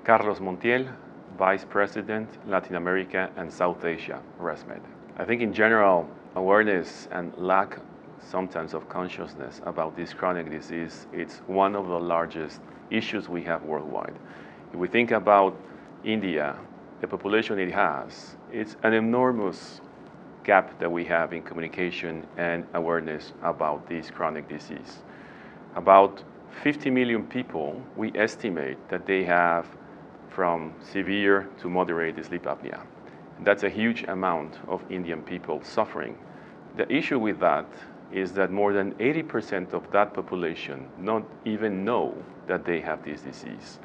Carlos Montiel, Vice President, Latin America and South Asia, ResMed. I think in general, awareness and lack sometimes of consciousness about this chronic disease, it's one of the largest issues we have worldwide. If we think about India, the population it has, it's an enormous gap that we have in communication and awareness about this chronic disease. About 50 million people, we estimate that they have from severe to moderate sleep apnea. That's a huge amount of Indian people suffering. The issue with that is that more than 80% of that population not even know that they have this disease.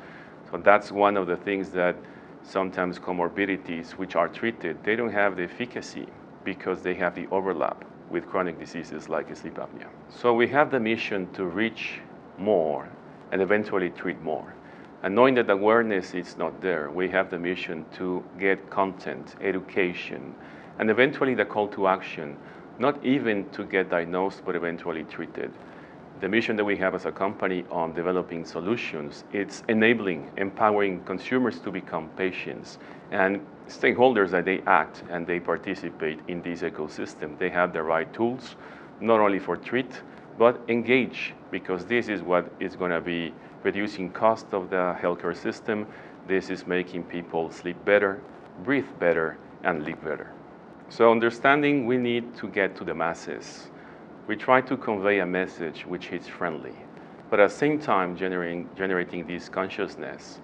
So that's one of the things that sometimes comorbidities which are treated, they don't have the efficacy because they have the overlap with chronic diseases like sleep apnea. So we have the mission to reach more and eventually treat more. And knowing that awareness is not there, we have the mission to get content, education, and eventually the call to action, not even to get diagnosed, but eventually treated. The mission that we have as a company on developing solutions, it's enabling, empowering consumers to become patients and stakeholders that they act and they participate in this ecosystem. They have the right tools, not only for treat, but engage, because this is what is going to be reducing cost of the healthcare system. This is making people sleep better, breathe better, and live better. So understanding we need to get to the masses. We try to convey a message which is friendly, but at the same time generating this consciousness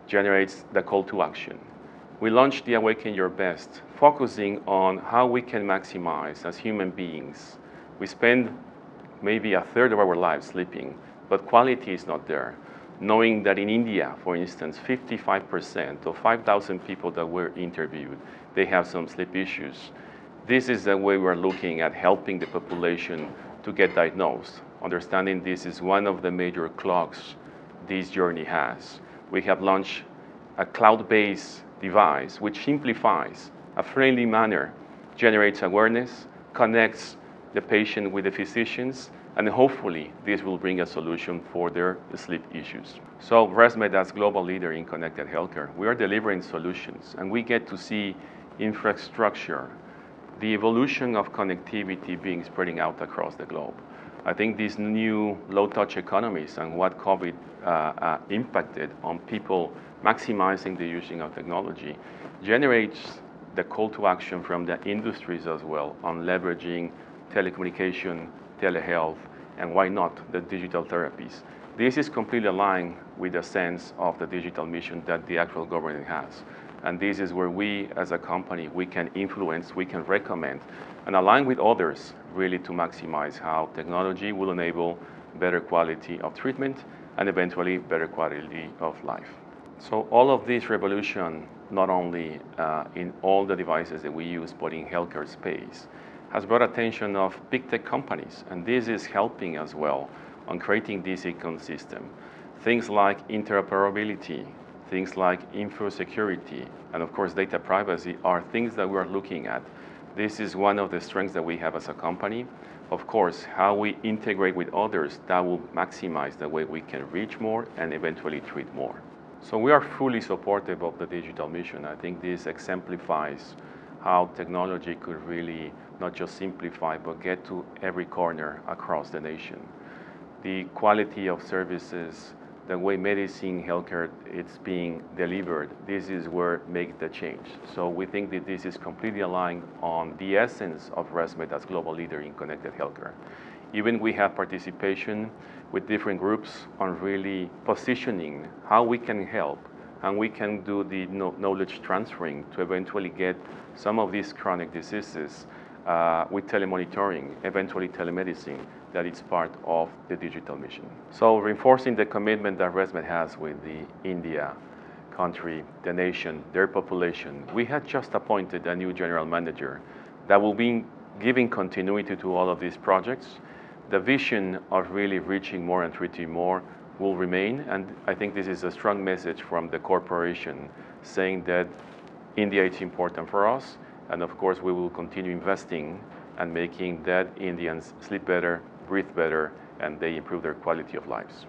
generates the call to action. We launched the Awaken Your Best, focusing on how we can maximize as human beings. We spend maybe a third of our lives sleeping, but quality is not there. Knowing that in India, for instance, 55% of 5,000 people that were interviewed, they have some sleep issues. This is the way we're looking at helping the population to get diagnosed. Understanding this is one of the major clogs this journey has. We have launched a cloud-based device which simplifies a friendly manner, generates awareness, connects the patient with the physicians, and hopefully this will bring a solution for their sleep issues. So ResMed, as global leader in connected healthcare, we are delivering solutions, and we get to see infrastructure, the evolution of connectivity being spreading out across the globe. I think these new low-touch economies and what COVID impacted on people maximizing the using of technology generates the call to action from the industries as well on leveraging telecommunication, telehealth, and why not the digital therapies. This is completely aligned with the sense of the digital mission that the actual government has. And this is where we as a company, we can influence, we can recommend, and align with others really to maximize how technology will enable better quality of treatment and eventually better quality of life. So all of this revolution, not only in all the devices that we use, but in healthcare space, has brought attention of big tech companies, and this is helping as well on creating this ecosystem. Things like interoperability, things like info security, and of course data privacy are things that we're looking at. This is one of the strengths that we have as a company. Of course, how we integrate with others, that will maximize the way we can reach more and eventually treat more. So we are fully supportive of the digital mission. I think this exemplifies how technology could really not just simplify, but get to every corner across the nation. The quality of services, the way medicine, healthcare, it's being delivered, this is where make the change. So we think that this is completely aligned on the essence of ResMed as global leader in connected healthcare. Even we have participation with different groups on really positioning how we can help and we can do the knowledge transferring to eventually get some of these chronic diseases with telemonitoring, eventually telemedicine, that it's part of the digital mission. So reinforcing the commitment that ResMed has with the India country, the nation, their population, we had just appointed a new general manager that will be giving continuity to all of these projects. The vision of really reaching more and treating more will remain, and I think this is a strong message from the corporation saying that India is important for us, and of course we will continue investing and making that Indians sleep better, breathe better, and they improve their quality of lives.